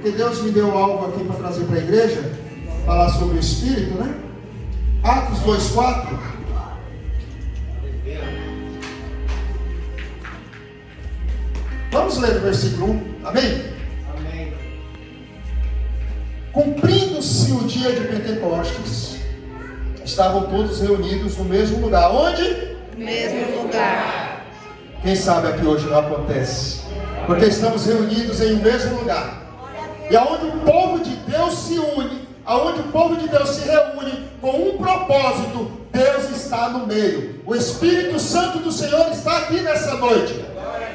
porque Deus me deu algo aqui para trazer para a igreja, falar sobre o Espírito, né? Atos 2:4. Vamos ler o versículo 1, amém? Amém. Cumprindo-se o dia de Pentecostes, estavam todos reunidos no mesmo lugar. Onde? Mesmo lugar. Quem sabe aqui hoje não acontece, porque estamos reunidos em um mesmo lugar. E aonde o povo de Deus se une, aonde o povo de Deus se reúne com um propósito, Deus está no meio. O Espírito Santo do Senhor está aqui nessa noite.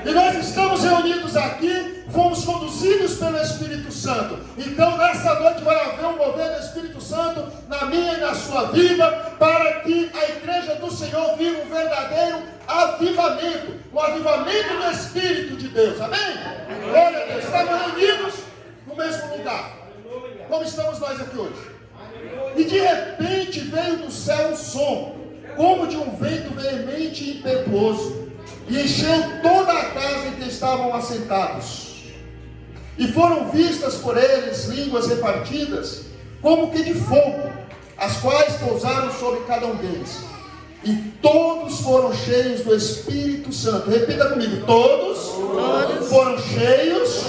E nós estamos reunidos aqui, fomos conduzidos pelo Espírito Santo. Então nessa noite vai haver um mover do Espírito Santo na minha e na sua vida, para que a igreja do Senhor viva um verdadeiro avivamento, um avivamento do Espírito de Deus, amém? Glória a Deus, estamos reunidos no mesmo lugar, como estamos nós aqui hoje. E de repente veio do céu um som, como de um vento veemente e impetuoso, e encheu toda a casa em que estavam assentados. E foram vistas por eles línguas repartidas, como que de fogo, as quais pousaram sobre cada um deles. E todos foram cheios do Espírito Santo. Repita comigo: todos foram cheios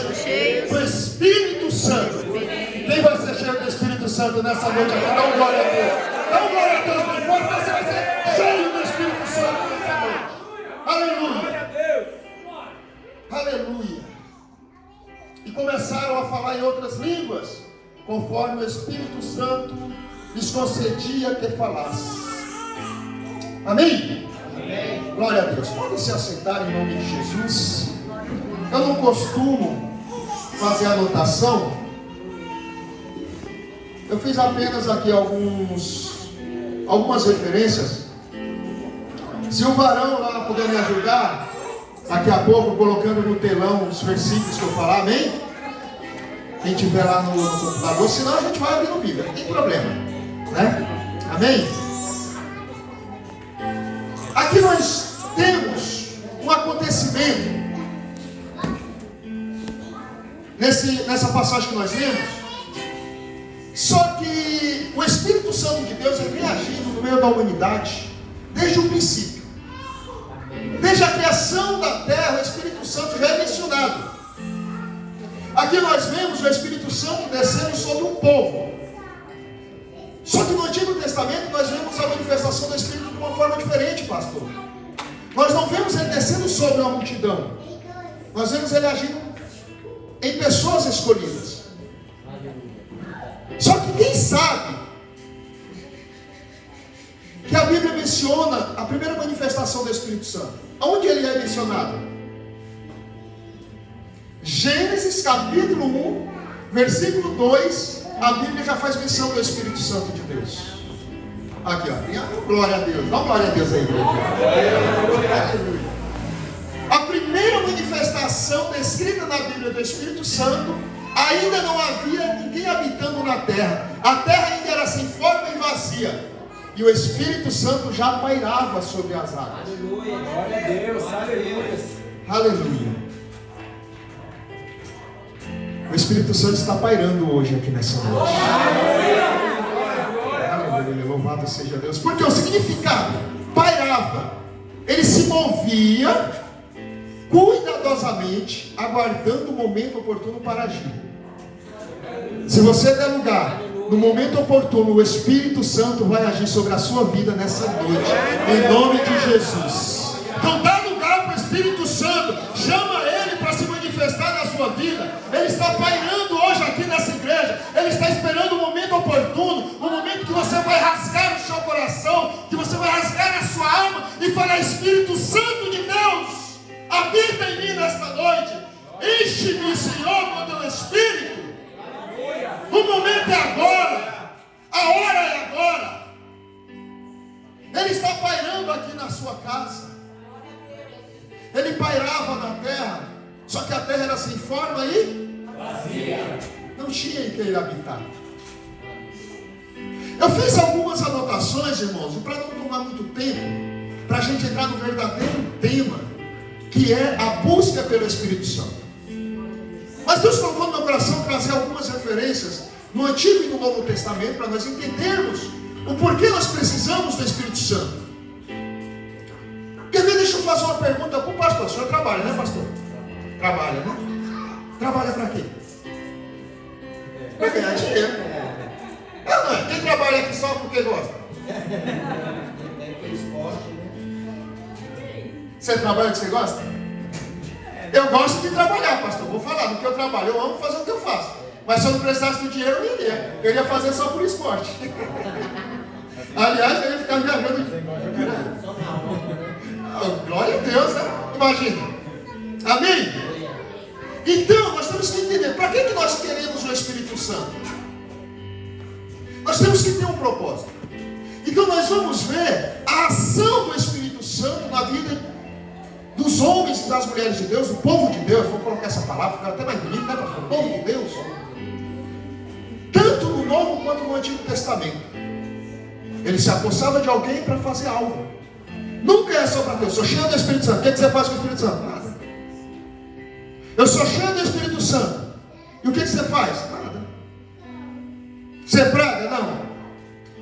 do Espírito Santo. Quem vai ser cheio do Espírito Santo nessa noite aqui? Dá um glória a Deus. Dá um glória a Deus bem forte. Você vai ser cheio do Espírito Santo nessa noite. Aleluia. Aleluia. E começaram a falar em outras línguas, conforme o Espírito Santo lhes concedia que falasse. Amém? Amém. Glória a Deus. Podem se assentar em nome de Jesus. Eu não costumo fazer anotação. Eu fiz apenas aqui algumas referências. Se o varão lá puder me ajudar, daqui a pouco colocando no telão os versículos que eu falar, amém? Quem tiver lá no computador, senão a gente vai abrir no Bíblia, não tem problema, né? Amém? Aqui nós temos um acontecimento nessa passagem que nós lemos. Só que o Espírito Santo de Deus vem agindo no meio da humanidade desde o princípio. Desde a criação da terra, o Espírito Santo já é mencionado. Aqui nós vemos o Espírito Santo descendo sobre um povo. Só que no Antigo Testamento nós vemos a manifestação do Espírito de uma forma diferente, pastor. Nós não vemos ele descendo sobre uma multidão. Nós vemos ele agindo em pessoas escolhidas. Só que quem sabe que a Bíblia menciona a primeira manifestação do Espírito Santo? Onde ele é mencionado? Gênesis capítulo 1, versículo 2, a Bíblia já faz menção do Espírito Santo de Deus. Aqui, ó, glória a Deus, dá uma glória a Deus aí, igreja. A primeira manifestação descrita na Bíblia do Espírito Santo, ainda não havia ninguém habitando na terra. A terra ainda era sem forma e vazia. E o Espírito Santo já pairava sobre as águas. Aleluia, glória a Deus, aleluia. Aleluia. O Espírito Santo está pairando hoje aqui nessa noite. Aleluia, louvado seja Deus. Porque o significado, pairava, ele se movia cuidadosamente, aguardando o momento oportuno para agir. Se você der lugar, no momento oportuno, o Espírito Santo vai agir sobre a sua vida nessa noite, em nome de Jesus. Então dá lugar para o Espírito Santo, chama ele para se manifestar na sua vida. Ele está pairando hoje aqui nessa igreja. Ele está esperando o momento oportuno, o momento que você vai rasgar o seu coração, que você vai rasgar a sua alma e falar: Espírito Santo de Deus, habita em mim nesta noite, enche-me, Senhor, com o teu Espírito. O momento é agora, a hora é agora. Ele está pairando aqui na sua casa. Ele pairava na terra, só que a terra era sem forma e vazia. Não tinha em que ele habitar. Eu fiz algumas anotações, irmãos, e para não tomar muito tempo, para a gente entrar no verdadeiro tema, que é a busca pelo Espírito Santo. Mas Deus colocou no meu coração trazer algumas referências no Antigo e no Novo Testamento para nós entendermos o porquê nós precisamos do Espírito Santo. Quer ver? Deixa eu fazer uma pergunta para o pastor. O senhor trabalha, né, pastor? Trabalha, né? Trabalha para quê? Para ganhar dinheiro. Não é? Quem trabalha aqui só porque gosta? Você trabalha porque você gosta? Eu gosto de trabalhar, pastor. Vou falar do que eu trabalho. Eu amo fazer o que eu faço. Mas se eu não precisasse do dinheiro, eu não iria. Eu ia fazer só por esporte. Aliás, eu ia ficar viajando. Glória a Deus, né? Imagina. Amém? Então, nós temos que entender. Para que nós queremos o Espírito Santo? Nós temos que ter um propósito. Então, nós vamos ver a ação do Espírito Santo na vida dos homens e das mulheres de Deus, do povo de Deus. Vou colocar essa palavra, fica até mais bonito, né, pastor? O povo de Deus. Tanto no Novo quanto no Antigo Testamento. Ele se apossava de alguém para fazer algo. Nunca é só para Deus. Eu sou cheio do Espírito Santo. O que você faz com o Espírito Santo? Nada. Eu sou cheio do Espírito Santo. E o que você faz? Nada. Você prega? Não.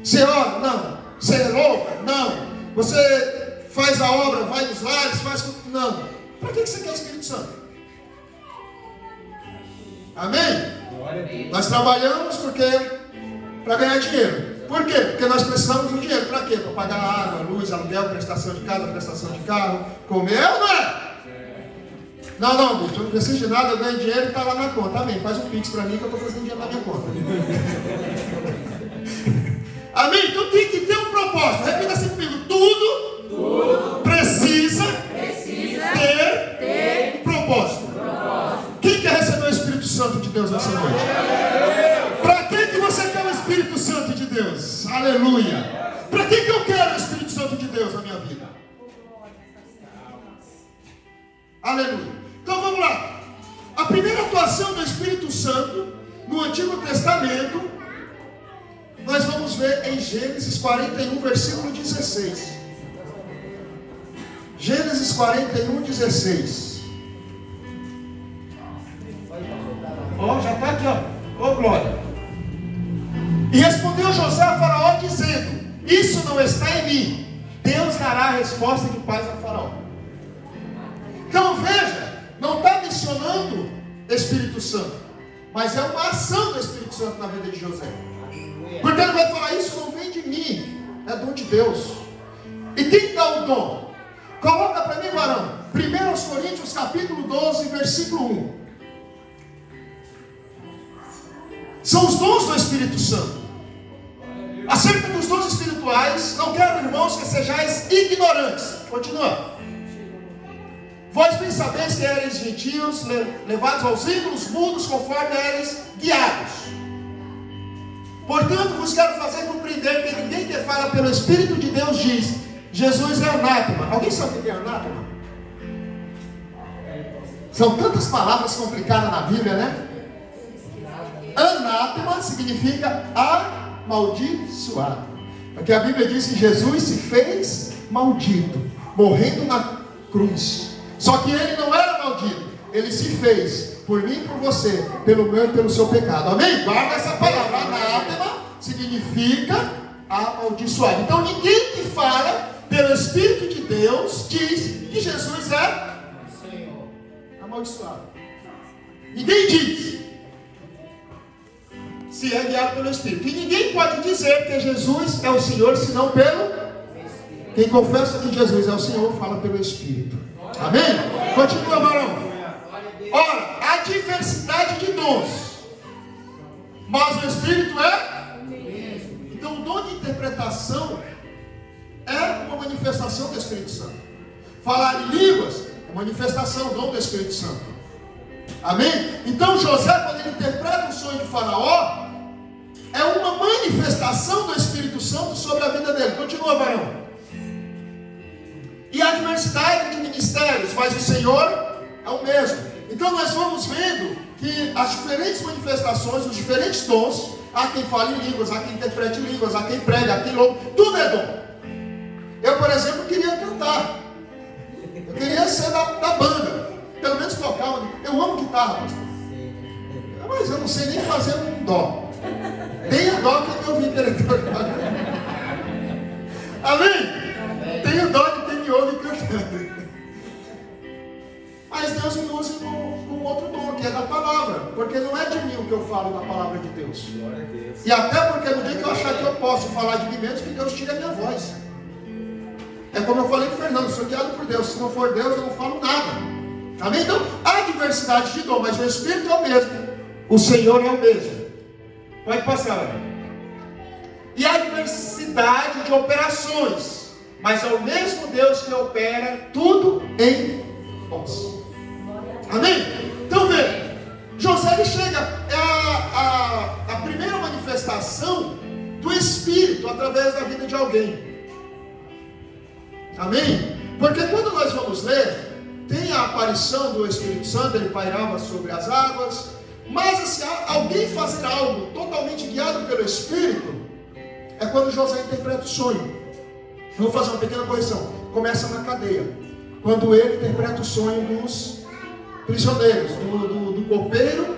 Você ora? Não. Você louva? Não. Você faz a obra, vai nos lares, faz... Não. Para que você quer o Espírito Santo? Amém? Nós trabalhamos para ganhar dinheiro. Por quê? Porque nós precisamos do dinheiro. Para quê? Para pagar água, luz, aluguel, prestação de casa, prestação de carro, comer ou não é? Não, bicho, eu não preciso de nada, eu ganho dinheiro e está lá na conta. Amém. Faz um pix para mim que eu estou fazendo dinheiro na minha conta. Amém? Então tem que ter um propósito. Repita assim comigo. Tudo precisa ter um propósito. Quem quer receber o Espírito Santo de Deus nessa noite? Para que você quer o Espírito Santo de Deus? Aleluia! Para que eu quero o Espírito Santo de Deus na minha vida? Aleluia! Então vamos lá. A primeira atuação do Espírito Santo no Antigo Testamento, nós vamos ver em Gênesis 41, versículo 16. Gênesis 41, 16. Ó, já está aqui, ó. Ô, glória. E respondeu José a Faraó, dizendo: isso não está em mim. Deus dará a resposta de paz a Faraó. Então veja, não está mencionando Espírito Santo, mas é uma ação do Espírito Santo na vida de José. Porque ele vai falar: isso não vem de mim, é dom de Deus. E quem dá o dom? Coloca para mim, varão, 1 Coríntios capítulo 12, versículo 1. São os dons do Espírito Santo. Acerca dos dons espirituais, não quero, irmãos, que sejais ignorantes. Continua. Vós bem sabeis que eres gentios, levados aos ídolos, mudos, conforme eres guiados. Portanto, vos quero fazer compreender que ninguém que fala pelo Espírito de Deus diz: Jesus é anátema. Alguém sabe o que é anátema? São tantas palavras complicadas na Bíblia, né? Anátema significa amaldiçoado. Porque a Bíblia diz que Jesus se fez maldito, morrendo na cruz. Só que ele não era maldito. Ele se fez por mim e por você, pelo meu e pelo seu pecado. Amém? Guarda essa palavra. Anátema significa amaldiçoado. Então ninguém que fala pelo Espírito de Deus diz que Jesus é amaldiçoado. Ninguém diz, se é guiado pelo Espírito. E ninguém pode dizer que Jesus é o Senhor, senão pelo... Quem confessa que Jesus é o Senhor, fala pelo Espírito. Amém? Continua, varão. Ora, há diversidade de dons, mas o Espírito é... Então o dom de interpretação é uma manifestação do Espírito Santo. Falar em línguas é manifestação, dom do Espírito Santo. Amém? Então José, quando ele interpreta o sonho de Faraó, é uma manifestação do Espírito Santo sobre a vida dele. Continua, varão. E há diversidade de ministérios, mas o Senhor é o mesmo. Então nós vamos vendo que as diferentes manifestações, os diferentes dons, há quem fale em línguas, há quem interprete línguas, há quem prega, há quem louva, tudo é dom. Eu, por exemplo, queria cantar. Eu queria ser da banda, pelo menos tocar. Eu amo guitarra, pastor. Mas eu não sei nem fazer um dó. Tenha dó que eu ouvi cantando. Amém? Tenho dó de quem me ouve cantando. Mas Deus me usa com outro dom, que é da palavra. Porque não é de mim o que eu falo da palavra de Deus. Glória a Deus. E até porque no dia que eu achar que eu posso falar de mim mesmo, que Deus tire a minha voz. É como eu falei com o Fernando, sou guiado por Deus. Se não for Deus, eu não falo nada. Amém? Então, há diversidade de dom, mas o Espírito é o mesmo. O Senhor é o mesmo. Pode passar, né? E há diversidade de operações, mas é o mesmo Deus que opera tudo em nós. Amém? Então veja, José ele chega, é a primeira manifestação do Espírito através da vida de alguém. Amém? Porque quando nós vamos ler, tem a aparição do Espírito Santo, ele pairava sobre as águas, mas assim, alguém fazer algo totalmente guiado pelo Espírito, é quando José interpreta o sonho. Vou fazer uma pequena correção. Começa na cadeia, quando ele interpreta o sonho dos prisioneiros, do copeiro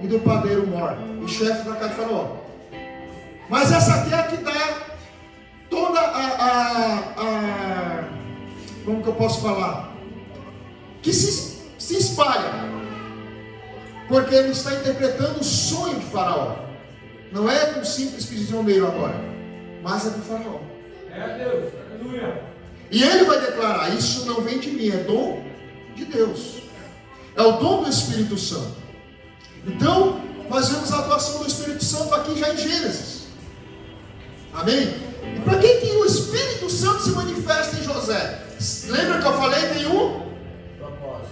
e do padeiro mor, o chefe da casa de Faraó. Mas essa aqui é a que dá toda como que eu posso falar? Que se espalha, porque ele está interpretando o sonho de Faraó. Não é de um simples prisioneiro agora, mas é do Faraó. É Deus, aleluia. E ele vai declarar: isso não vem de mim, é dom de Deus, é o dom do Espírito Santo. Então, nós vemos a atuação do Espírito Santo aqui já em Gênesis. Amém? E para quem tem o Espírito Santo se manifesta em José? Lembra que eu falei? Tem um?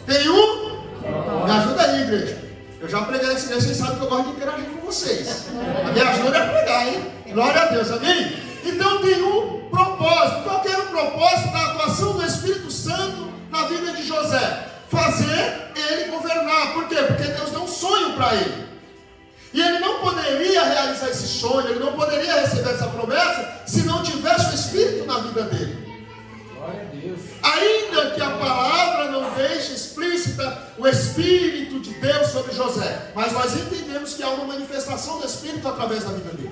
Me ajuda aí, igreja. Eu já preguei nessa igreja, vocês sabem que eu gosto de interagir com vocês. A minha ajuda é pregar, hein? Glória a Deus, amém? Então tem um propósito. Qual que era o propósito da atuação do Espírito Santo na vida de José? Fazer ele governar. Por quê? Porque Deus deu um sonho para ele. E ele não poderia realizar esse sonho, ele não poderia receber essa promessa se não tivesse o Espírito na vida dele. Glória a Deus. Ainda que a palavra não deixe explícita o Espírito de Deus sobre José, mas nós entendemos que há uma manifestação do Espírito através da vida dele.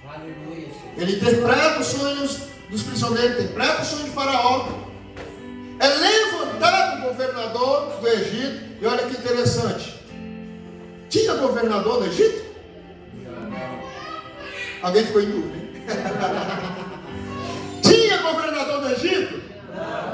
Aleluia. Ele interpreta os sonhos dos prisioneiros, interpreta o sonho de Faraó. É levantado o governador do Egito. E olha que interessante, tinha governador do Egito? Alguém ficou em dúvida, hein? Tinha governador do Egito?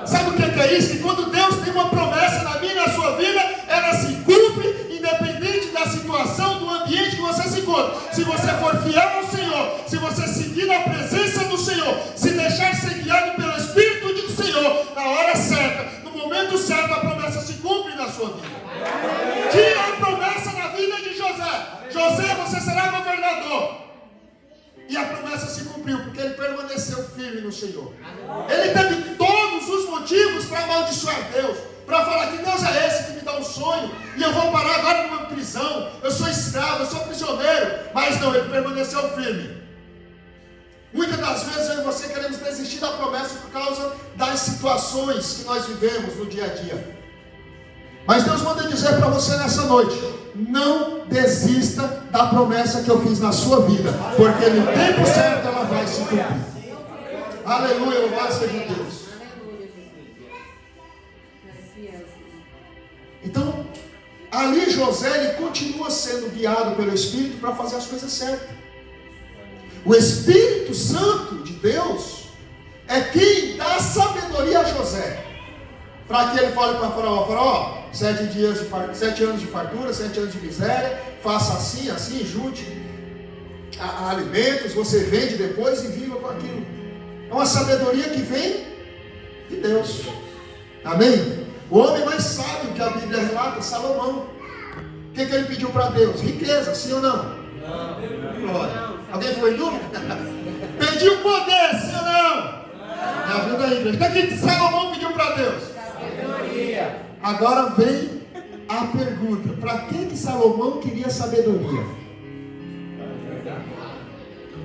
Sabe o que é isso? Que quando Deus tem uma promessa na minha e na sua vida, ela se cumpre, independente da situação, do ambiente que você se encontra. Se você for fiel ao Senhor, se você seguir na presença do Senhor, se deixar ser guiado pelo Espírito do Senhor, na hora certa, no momento certo, a promessa se cumpre na sua vida. Tinha a promessa na vida de José: José, você será governador. E a promessa se cumpriu, porque ele permaneceu firme no Senhor. Ele teve todos os motivos para amaldiçoar Deus, para falar que Deus é esse que me dá um sonho, e eu vou parar agora numa prisão, eu sou escravo, eu sou prisioneiro. Mas não, ele permaneceu firme. Muitas das vezes eu e você queremos desistir da promessa por causa das situações que nós vivemos no dia a dia. Mas Deus manda dizer para você nessa noite: não desista da promessa que eu fiz na sua vida, porque no tempo certo ela vai se cumprir. Aleluia, louvado seja Deus. Então, ali José, ele continua sendo guiado pelo Espírito para fazer as coisas certas. O Espírito Santo de Deus é quem dá sabedoria a José, para que ele fale para Faraó: Faraó, 7 anos de fartura, 7 anos de miséria, faça assim, assim, junte alimentos, você vende depois e viva com aquilo. É uma sabedoria que vem de Deus. Amém? O homem mais sábio que a Bíblia relata, Salomão. O que ele pediu para Deus? Riqueza, sim ou não? Não. Glória. Alguém foi em dúvida? Pediu poder, sim ou não? Me ajuda aí, igreja. O que Salomão pediu para Deus? Sabedoria. Agora vem a pergunta: para que Salomão queria sabedoria?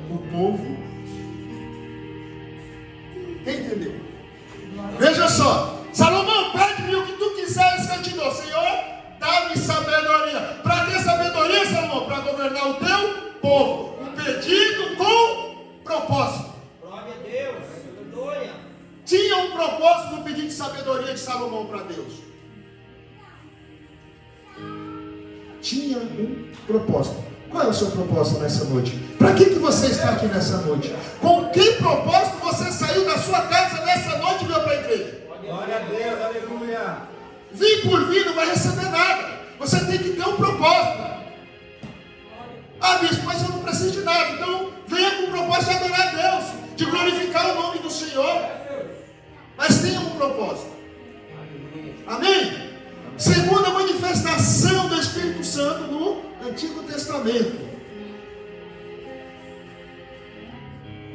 O povo. Quem entendeu? Veja só, Salomão, pede-me o que tu quiseres que eu te dou. Senhor, dá-me sabedoria. Para que sabedoria? mão para Deus. Tinha um propósito. Qual é o seu propósito nessa noite? Para que você está aqui nessa noite? Com que propósito você saiu da sua casa nessa noite e veio para a igreja? Glória a Deus, aleluia. Vir por vir não vai receber nada. Você tem que ter um propósito. Ah, bispo, mas eu não preciso de nada. Então venha com o propósito de adorar a Deus, de glorificar o nome do Senhor. Mas tenha um propósito. Amém? Segunda manifestação do Espírito Santo no Antigo Testamento: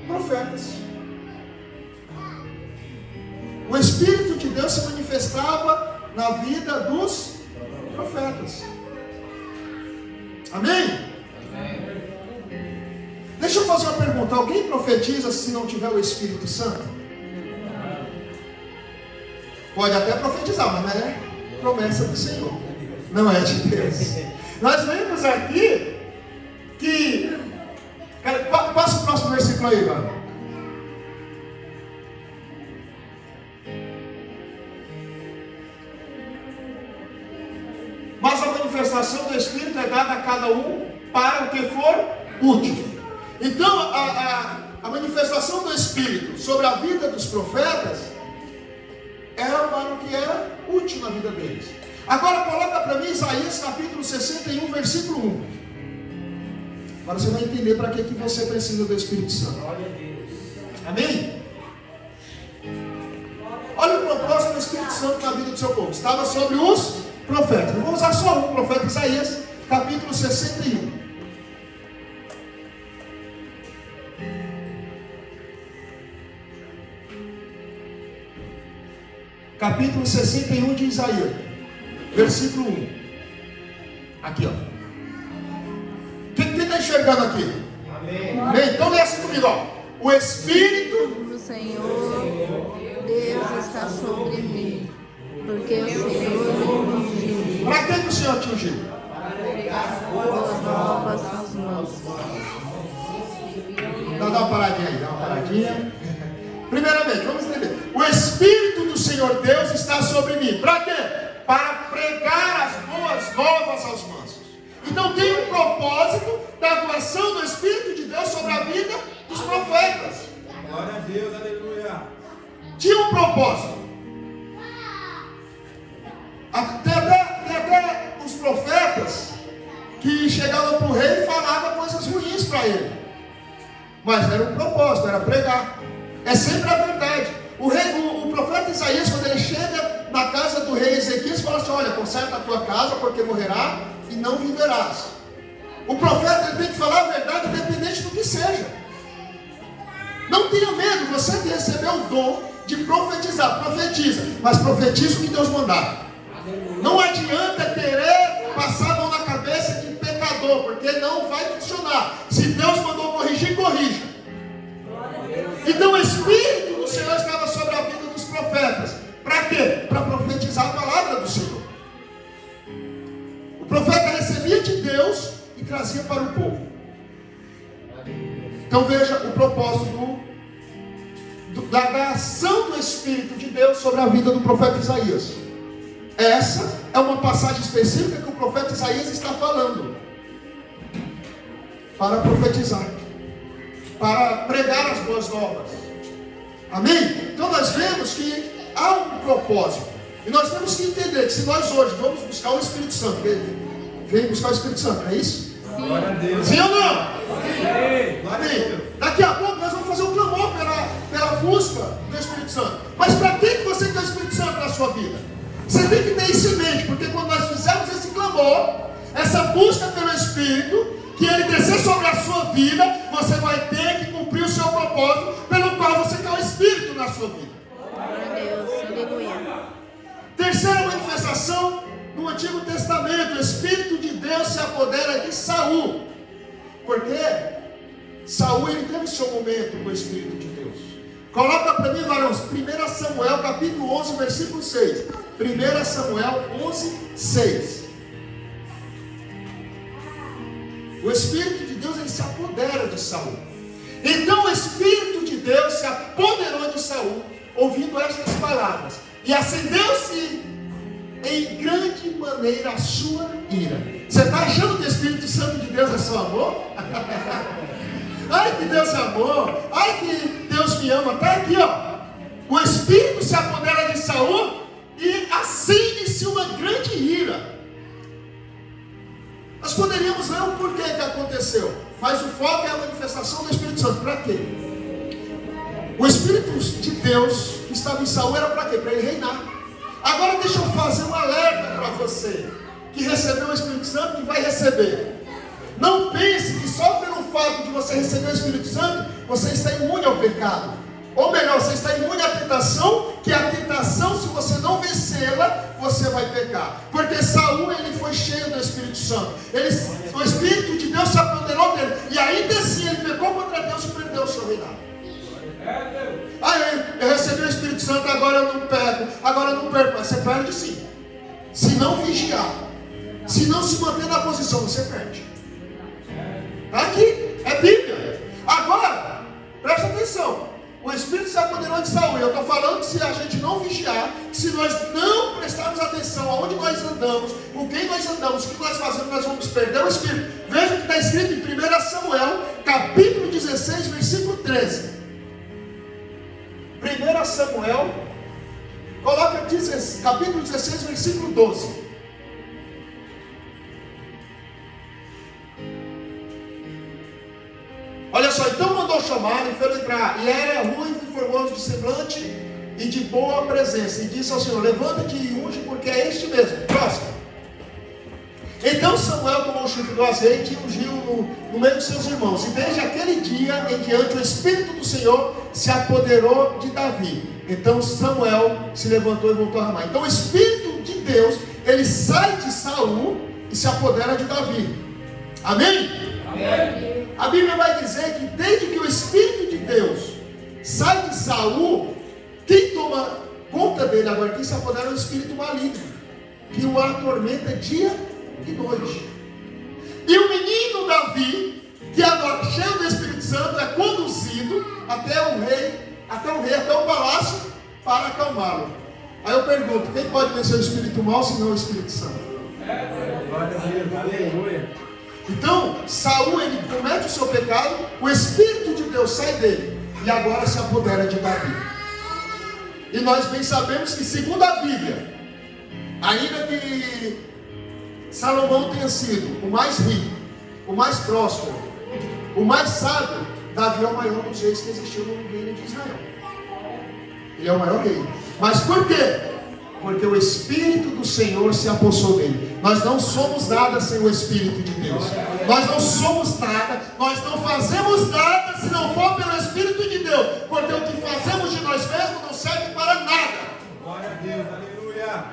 profetas. O Espírito de Deus se manifestava na vida dos profetas. Amém? Deixa eu fazer uma pergunta: alguém profetiza se não tiver o Espírito Santo? Pode até profetizar, mas não é promessa do Senhor, não é de Deus. Nós vemos aqui que... Passa o próximo versículo aí, mano. Mas a manifestação do Espírito é dada a cada um para o que for útil. Então a manifestação do Espírito sobre a vida dos profetas era para o que era útil na vida deles. Agora coloca para mim Isaías capítulo 61, versículo 1. Agora você vai entender para que você precisa do Espírito Santo. Amém? Olha o propósito do Espírito Santo na vida do seu povo. Estava sobre os profetas. Eu vou usar só um profeta, Isaías capítulo 61. Capítulo 61 de Isaías, versículo 1. Aqui, ó. Quem está enxergando aqui? Amém. Amém? Então lê assim comigo, ó. O Espírito do Senhor, Deus está sobre mim, porque o Senhor me ungiu. Para que o Senhor te ungiu? Boas novas aos mansos. Então dá uma paradinha aí, dá uma paradinha. Primeiramente, vamos entender. O Espírito do Senhor Deus está sobre mim. Para quê? Para pregar as boas novas aos mansos. Então tem um propósito da atuação do Espírito de Deus sobre a vida dos profetas. Glória a Deus, aleluia. Tinha um propósito. Tem até os profetas que chegavam para o rei e falavam coisas ruins para ele. Mas era um propósito, era pregar. É sempre a verdade. O profeta Isaías, quando ele chega na casa do rei Ezequias, fala assim: olha, conserta a tua casa, porque morrerá e não viverás. O profeta ele tem que falar a verdade, independente do que seja. Não tenha medo, você recebeu o dom de profetizar. Profetiza, mas profetiza o que Deus mandar. Não adianta querer passar a mão na cabeça de pecador, porque não vai funcionar. Se Deus mandou corrigir, corrija. Então o Espírito do Senhor estava sobre a vida dos profetas. Para quê? Para profetizar a palavra do Senhor. O profeta recebia de Deus e trazia para o povo. Então veja o propósito da ação do Espírito de Deus sobre a vida do profeta Isaías. Essa é uma passagem específica que o profeta Isaías está falando. Para profetizar, para pregar as boas novas. Amém? Então nós vemos que há um propósito. E nós temos que entender que se nós hoje vamos buscar o Espírito Santo, vem buscar o Espírito Santo, é isso? Sim. Glória a Deus. Sim ou não? Sim. Glória a Deus. Amém? Daqui a pouco nós vamos fazer um clamor pela busca do Espírito Santo. Mas para que você quer o Espírito Santo na sua vida? Você tem que ter isso em mente, porque quando nós fizermos esse clamor, essa busca pelo Espírito, que ele descer sobre a sua vida, você vai ter que cumprir o seu propósito, pelo qual você quer o Espírito na sua vida. Glória a Deus, aleluia. Terceira manifestação no Antigo Testamento: o Espírito de Deus se apodera de Saul. Porque Saul ele teve o seu momento com o Espírito de Deus. Coloca para mim, varões, 1 Samuel capítulo 11, versículo 6. 1 Samuel 11, 6. O Espírito de Deus ele se apodera de Saul. Então o Espírito de Deus se apoderou de Saul, ouvindo estas palavras: E acendeu-se em grande maneira a sua ira. Você está achando que o Espírito Santo de Deus é só amor? Ai, que Deus é amor. Ai, que Deus me ama. Está aqui, ó. O Espírito se apodera de Saul e acende-se uma grande ira. Nós poderíamos ver o porquê que aconteceu, mas o foco é a manifestação do Espírito Santo. Para quê? O Espírito de Deus que estava em Saul era para quê? Para ele reinar. Agora deixa eu fazer um alerta para você que recebeu o Espírito Santo, que vai receber. Não pense que só pelo fato de você receber o Espírito Santo, você está imune ao pecado. Ou melhor, você está imune à tentação, que a tentação, se você não vencê-la, você vai pecar. Porque Saul, ele foi cheio do Espírito Santo. O Espírito de Deus se apoderou dele. E ainda assim, ele pecou contra Deus e perdeu o seu reinado. Eu recebi o Espírito Santo, agora eu não peco, agora eu não perco. Você perde sim. Se não vigiar, se não se manter na posição, você perde. Está aqui, é Bíblia. Agora, presta atenção. O Espírito se apoderou de Saul. Eu estou falando que se a gente não vigiar, se nós não prestarmos atenção aonde nós andamos, com quem nós andamos, o que nós fazemos, nós vamos perder o Espírito. Veja o que está escrito em 1 Samuel, capítulo 16, versículo 13. 1 Samuel, coloca capítulo 16, versículo 12. Olha só, então mandou chamar e fez entrar. E era ruivo e formoso de semblante e de boa presença. E disse ao Senhor: levanta-te e unge, porque é este mesmo. Próximo. Então Samuel tomou o chifre do azeite e ungiu no meio de seus irmãos. E desde aquele dia em diante o Espírito do Senhor se apoderou de Davi. Então Samuel se levantou e voltou a ramar. Então o Espírito de Deus, ele sai de Saul e se apodera de Davi. Amém? Amém. A Bíblia vai dizer que desde que o Espírito de Deus sai de Saul, quem toma conta dele agora, quem se apodera é o espírito maligno, que o atormenta dia e noite. E o menino Davi, que agora cheio do Espírito Santo, é conduzido até o palácio para acalmá-lo. Aí eu pergunto, quem pode vencer o espírito mau se não o Espírito Santo? Glória a Deus, aleluia. Então, Saul, ele comete o seu pecado, o Espírito de Deus sai dele e agora se apodera de Davi. E nós bem sabemos que, segundo a Bíblia, ainda que Salomão tenha sido o mais rico, o mais próspero, o mais sábio, Davi é o maior dos reis que existiu no reino de Israel. Ele é o maior rei. Mas por quê? Porque o Espírito do Senhor se apossou dele. Nós não somos nada sem o Espírito de Deus. Nós não somos nada, nós não fazemos nada se não for pelo Espírito de Deus. Porque o que fazemos de nós mesmos não serve para nada. Glória a Deus, aleluia.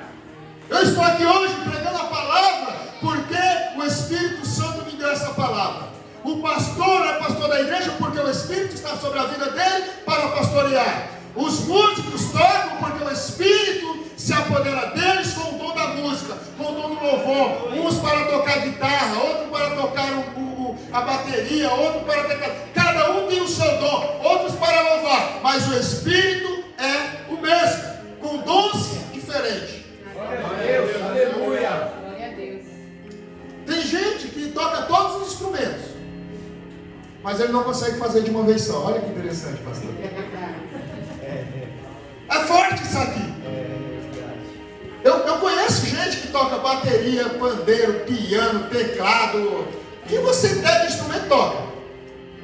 Eu estou aqui hoje pregando a palavra porque o Espírito Santo me deu essa palavra. O pastor é pastor da igreja porque o Espírito está sobre a vida dele para pastorear. Os músicos tocam porque o Espírito se apodera deles com o dom da música, com o dom do louvor. Uns para tocar guitarra, outro para tocar a bateria, outro para tocar. Cada um tem o seu dom, outros para louvar. Mas o Espírito é o mesmo, com dons diferentes. Glória a Deus, aleluia. Glória a Deus. Tem gente que toca todos os instrumentos, mas ele não consegue fazer de uma vez só. Olha que interessante, pastor. É forte isso aqui. Eu conheço gente que toca bateria, pandeiro, piano, teclado. O que você der de instrumento toca.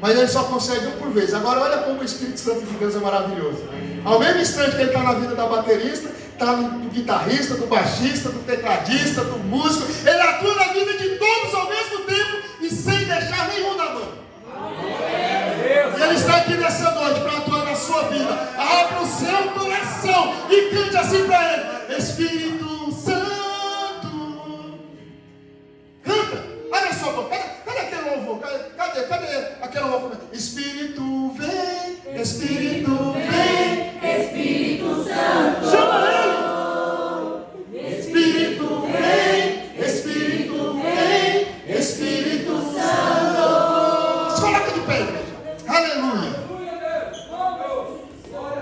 Mas ele só consegue um por vez. Agora olha como o Espírito Santo de Deus é maravilhoso. Ao mesmo instante que ele está na vida da baterista, está do guitarrista, do baixista, do tecladista, do músico. Ele atua na vida de todos ao mesmo tempo e sem deixar nenhum na mão. E ele está aqui nessa noite para atuar na sua vida. Abra o seu coração e cante assim para ele: Espírito Santo. Canta. Olha só, cadê aquele louvor? Cadê aquele louvor? Espírito vem, Espírito vem, Espírito Santo. Chama ele. Espírito vem, Espírito vem, Espírito Santo. Se coloca de pé, igreja. Aleluia.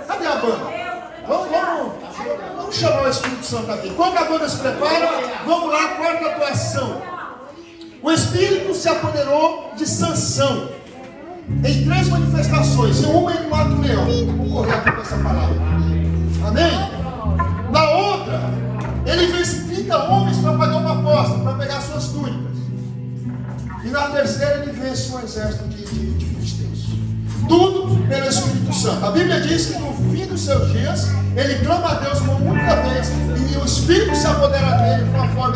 Cadê a banda? Vamos Espírito Santo aqui. Enquanto a banda se prepara, vamos lá, quarta atuação. O Espírito se apoderou de Sansão em 3 manifestações. Em uma ele mata o leão. Vamos correr aqui com essa palavra. Amém? Na outra, ele vence 30 homens para pagar uma aposta, para pegar suas túnicas. E na terceira ele vence um exército de filisteus. Tudo pelo Espírito Santo. A Bíblia diz que no fim dos seus dias, ele clama a Deus uma única vez, e o Espírito se apodera dele de uma forma